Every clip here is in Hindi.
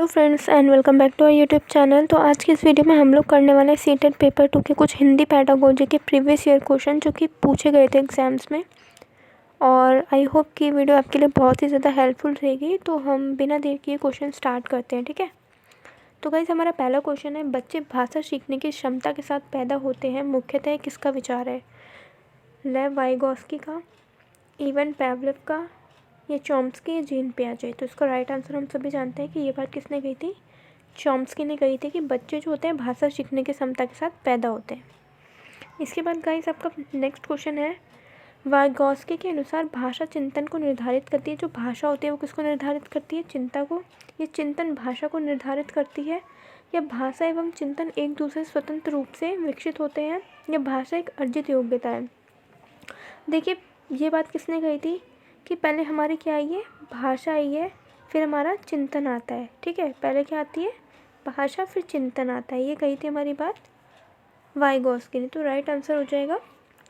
Hello friends and welcome back to our YouTube channel. तो आज की इस वीडियो में हम लोग करने वाले हैं सीटेट पेपर 2 के कुछ हिंदी पैडागोजी के प्रीवियस ईयर क्वेश्चन जो कि पूछे गए थे एग्जाम्स में। और आई होप कि वीडियो आपके लिए बहुत ही ज़्यादा हेल्पफुल रहेगी। तो हम बिना देर किए क्वेश्चन स्टार्ट करते हैं, ठीक है। तो गाइस हमारा पहला क्वेश्चन है, बच्चे भाषा सीखने की क्षमता के साथ पैदा होते हैं, मुख्यतः किसका विचार है? लेव वाइगोस्की का, इवन पेवलोव का, या चॉम्स्की या जीन पियाजे? तो इसका राइट आंसर हम सभी जानते हैं कि ये बात किसने कही थी? चॉम्स्की ने कही थी कि बच्चे जो होते हैं भाषा सीखने की क्षमता के साथ पैदा होते हैं। इसके बाद गाइस आपका नेक्स्ट क्वेश्चन है, वाइगोस्की के अनुसार भाषा चिंतन को निर्धारित करती है। जो भाषा होती है वो किसको निर्धारित करती है? चिंता को। ये चिंतन भाषा को निर्धारित करती है, या भाषा एवं चिंतन एक दूसरे स्वतंत्र रूप से विकसित होते हैं, या भाषा एक अर्जित योग्यता है? देखिए ये बात किसने कही थी कि पहले हमारी क्या आई है? भाषा आई है, फिर हमारा चिंतन आता है, ठीक है। पहले क्या आती है? भाषा, फिर चिंतन आता है। ये कही थी हमारी बात वाइगोस्की ने। तो राइट आंसर हो जाएगा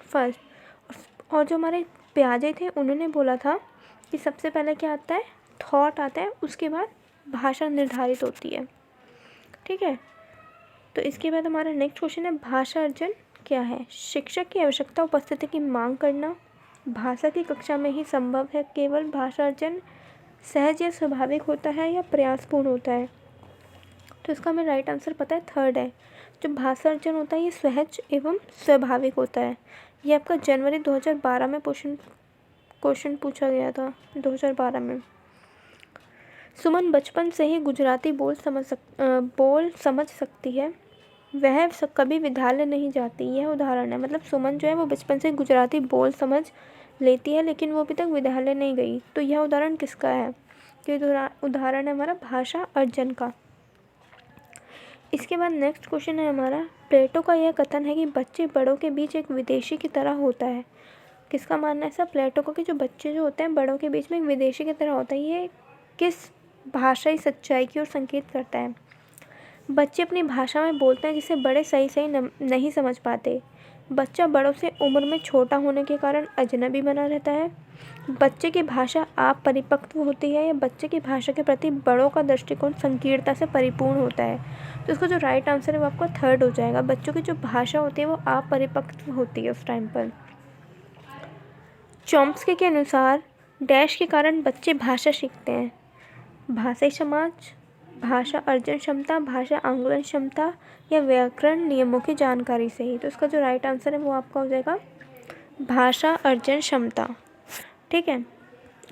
फर्स्ट। और जो हमारे पियाजे थे उन्होंने बोला था कि सबसे पहले क्या आता है? थॉट आता है, उसके बाद भाषा निर्धारित होती है, ठीक है। तो इसके बाद हमारा नेक्स्ट क्वेश्चन है, भाषा अर्जन क्या है? शिक्षक की आवश्यकता उपस्थिति की मांग करना, भाषा की कक्षा में ही संभव है, केवल भाषा अर्जन सहज या स्वाभाविक होता है, या प्रयासपूर्ण होता है? तो इसका हमें राइट आंसर पता है, थर्ड है। जो भाषा अर्जन होता है ये सहज एवं स्वाभाविक होता है। ये आपका जनवरी 2012 में क्वेश्चन पूछा गया था, 2012 में। सुमन बचपन से ही गुजराती बोल समझ सकती है, वह कभी विद्यालय नहीं जाती। यह उदाहरण है। मतलब सुमन जो है वो बचपन से गुजराती बोल समझ लेती है, लेकिन वो अभी तक विद्यालय नहीं गई। तो यह उदाहरण किसका है? तो ये उदाहरण है हमारा भाषा अर्जन का। इसके बाद नेक्स्ट क्वेश्चन है हमारा, प्लेटो का यह कथन है कि बच्चे बड़ों के बीच एक विदेशी की तरह होता है। किसका मानना है ऐसा? प्लेटो को, कि जो बच्चे जो होते हैं बड़ों के बीच में एक विदेशी की तरह होता है। ये किस भाषाई सच्चाई की ओर संकेत करता है? बच्चे अपनी भाषा में बोलते हैं जिसे बड़े सही नहीं समझ पाते। बच्चा बड़ों से उम्र में छोटा होने के कारण अजनबी बना रहता है। बच्चे की भाषा आप परिपक्व होती है, या बच्चे की भाषा के प्रति बड़ों का दृष्टिकोण संकीर्णता से परिपूर्ण होता है? तो इसका जो राइट आंसर है वो आपका थर्ड हो जाएगा। बच्चों की जो भाषा होती है वो आप परिपक्व होती है उस टाइम पर। चॉम्स्की के अनुसार डैश के कारण बच्चे भाषा सीखते हैं, भाषाई समाज, भाषा अर्जन क्षमता, भाषा आंकलन क्षमता, या व्याकरण नियमों की जानकारी से ही? तो इसका जो राइट आंसर है वो आपका हो जाएगा भाषा अर्जन क्षमता, ठीक है।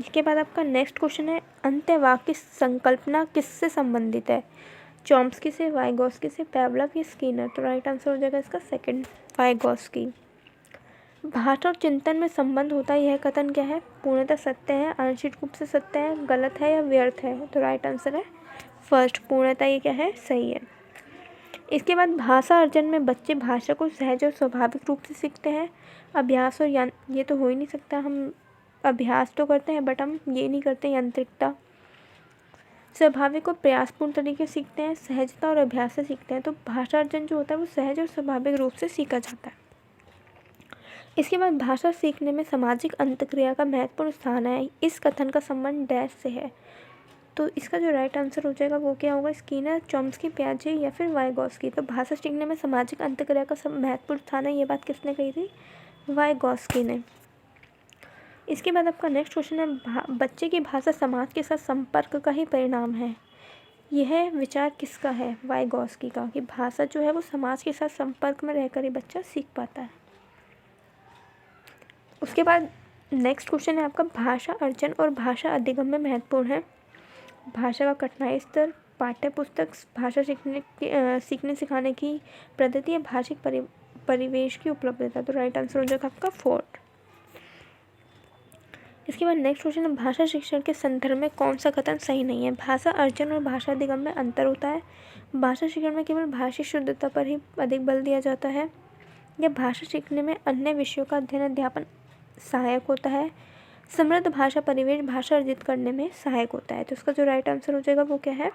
इसके बाद आपका नेक्स्ट क्वेश्चन है, अंत्यवाक्य संकल्पना किससे संबंधित है? चॉम्स्की से, वाइगोस्की से, पेवलोव या स्किनर? तो राइट आंसर हो जाएगा इसका सेकंड, वाइगोस्की। भाषा और चिंतन में संबंध होता है, यह कथन क्या है? पूर्णतः सत्य है, आंशिक रूप से सत्य है, गलत है, या व्यर्थ है? तो राइट आंसर है फर्स्ट, पूर्णतः। ये क्या है? सही है। इसके बाद भाषा अर्जन में बच्चे भाषा को सहज और स्वाभाविक रूप से सीखते हैं, अभ्यास और ये तो हो ही नहीं सकता। हम अभ्यास तो करते हैं बट हम ये नहीं करते यांत्रिकता। स्वाभाविक और प्रयासपूर्ण तरीके से सीखते हैं, सहजता और अभ्यास से सीखते हैं। तो भाषा अर्जन जो होता है वो सहज और स्वाभाविक रूप से सीखा जाता है। इसके बाद भाषा सीखने में सामाजिक अंतक्रिया का महत्वपूर्ण स्थान है, इस कथन का संबंध डैश से है? तो इसका जो राइट आंसर हो जाएगा वो क्या होगा? स्किनर, चॉम्स्की, पियाजे, या फिर वाइगोस्की? तो भाषा सीखने में सामाजिक अंतक्रिया का महत्वपूर्ण स्थान है, ये बात किसने कही थी? वाइगोस्की ने। इसके बाद आपका नेक्स्ट क्वेश्चन है, बच्चे की भाषा समाज के साथ संपर्क का ही परिणाम है। यह विचार किसका है? वाइगोस्की का, कि भाषा जो है वो समाज के साथ संपर्क में रहकर ही बच्चा सीख पाता है। उसके बाद नेक्स्ट क्वेश्चन है आपका, भाषा अर्जन और भाषा अधिगम में महत्वपूर्ण है भाषा का कठिनाई स्तर, पाठ्य पुस्तक, भाषा सीखने सिखाने की पद्धति, या भाषिक परिवेश की उपलब्धता? तो राइट आंसर हो जाएगा आपका फोर्थ। इसके बाद नेक्स्ट क्वेश्चन है, भाषा शिक्षण के संदर्भ में कौन सा कथन सही नहीं है? भाषा अर्जन और भाषा अधिगम में अंतर होता है, भाषा शिक्षण में केवल भाषी शुद्धता पर ही अधिक बल दिया जाता है, या भाषा सीखने में अन्य विषयों का अध्ययन अध्यापन सहायक होता है, समृद्ध भाषा परिवेश भाषा अर्जित करने में सहायक होता है? तो इसका जो राइट आंसर हो जाएगा वो क्या है?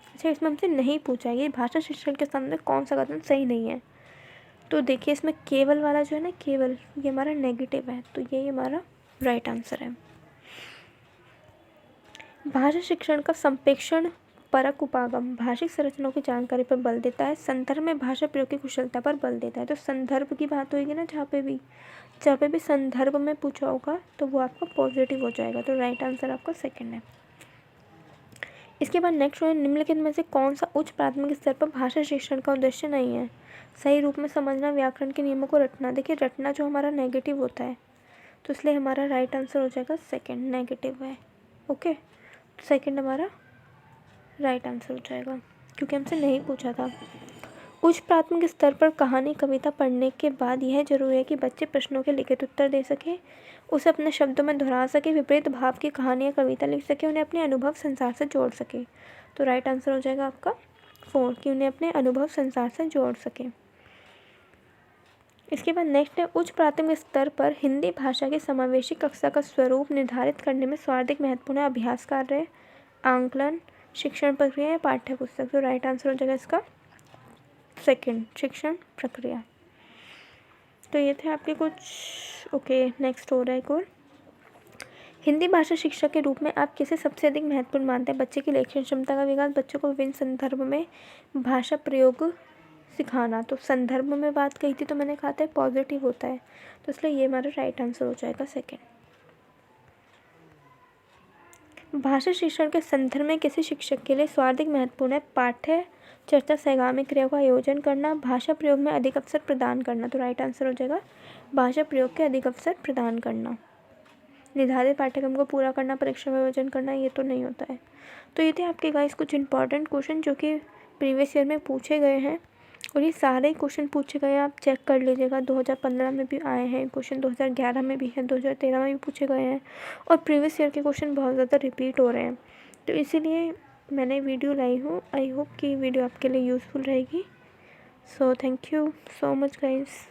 अच्छा, इसमें हमसे नहीं पूछा है भाषा शिक्षण के संदर्भ में कौन सा कथन सही नहीं है। तो देखिए इसमें केवल वाला जो है ना, केवल, ये हमारा नेगेटिव है, तो ये हमारा राइट आंसर है। भाषा शिक्षण का संप्रेषण परक उपागम भाषिक संरचनाओं की जानकारी पर बल देता है। संदर्भ में भाषा प्रयोग की कुशलता पर बल देता है। तो संदर्भ की बात होगी ना, जहाँ पे भी संदर्भ में पूछा होगा तो वो आपका पॉजिटिव हो जाएगा। तो राइट आंसर आपका सेकंड है। इसके बाद नेक्स्ट है, निम्नलिखित में से कौन सा उच्च प्राथमिक स्तर पर भाषा शिक्षण का उद्देश्य नहीं है? सही रूप में समझना, व्याकरण के नियमों को रटना। देखिए रटना जो हमारा नेगेटिव होता है, तो इसलिए हमारा राइट आंसर हो जाएगा सेकंड, नेगेटिव है। ओके, सेकंड हमारा राइट आंसर हो जाएगा क्योंकि हमसे नहीं पूछा था। उच्च प्राथमिक स्तर पर कहानी कविता पढ़ने के बाद यह जरूरी है कि बच्चे प्रश्नों के लिखित उत्तर दे सके, उसे अपने शब्दों में दोहरा सके, विपरीत भाव की कहानी या कविता लिख सके, उन्हें अपने अनुभव संसार से जोड़ सके। तो राइट आंसर हो जाएगा आपका 4 कि उन्हें अपने अनुभव संसार से जोड़ सके। इसके बाद नेक्स्ट है, उच्च प्राथमिक स्तर पर हिंदी भाषा की समावेशी कक्षा का स्वरूप निर्धारित करने में सर्वाधिक महत्वपूर्ण अभ्यास कार्य, आंकलन, शिक्षण प्रक्रिया या पाठ्य पुस्तक। तो राइट आंसर हो जाएगा इसका सेकंड, शिक्षण प्रक्रिया। तो ये थे आपके कुछ। ओके, नेक्स्ट हो रहा है एक और। हिंदी भाषा शिक्षक के रूप में आप किसे सबसे अधिक महत्वपूर्ण मानते हैं? बच्चे की लेखन क्षमता का विकास, बच्चों को विभिन्न संदर्भ में भाषा प्रयोग सिखाना। तो संदर्भ में बात कही थी तो मैंने कहा था पॉजिटिव होता है, तो इसलिए ये हमारा राइट आंसर हो जाएगा सेकंड। भाषा शिक्षण के संदर्भ में किसी शिक्षक के लिए सर्वाधिक महत्वपूर्ण है पाठ्य चर्चा सहगामी क्रिया का आयोजन करना, भाषा प्रयोग में अधिक अवसर प्रदान करना। तो राइट आंसर हो जाएगा भाषा प्रयोग के अधिक अवसर प्रदान करना। निर्धारित पाठ्यक्रम को पूरा करना, परीक्षा में आयोजन करना, ये तो नहीं होता है। तो ये थे आपके गाइस कुछ इंपॉर्टेंट क्वेश्चन जो कि प्रीवियस ईयर में पूछे गए हैं, और ये सारे क्वेश्चन पूछे गए हैं, आप चेक कर लीजिएगा। 2015 में भी आए हैं क्वेश्चन, 2011 में भी है, 2013 में भी पूछे गए हैं, और प्रीवियस ईयर के क्वेश्चन बहुत ज़्यादा रिपीट हो रहे हैं। तो इसीलिए मैंने वीडियो लाई हूँ। आई होप कि वीडियो आपके लिए यूज़फुल रहेगी। So thank you so much guys.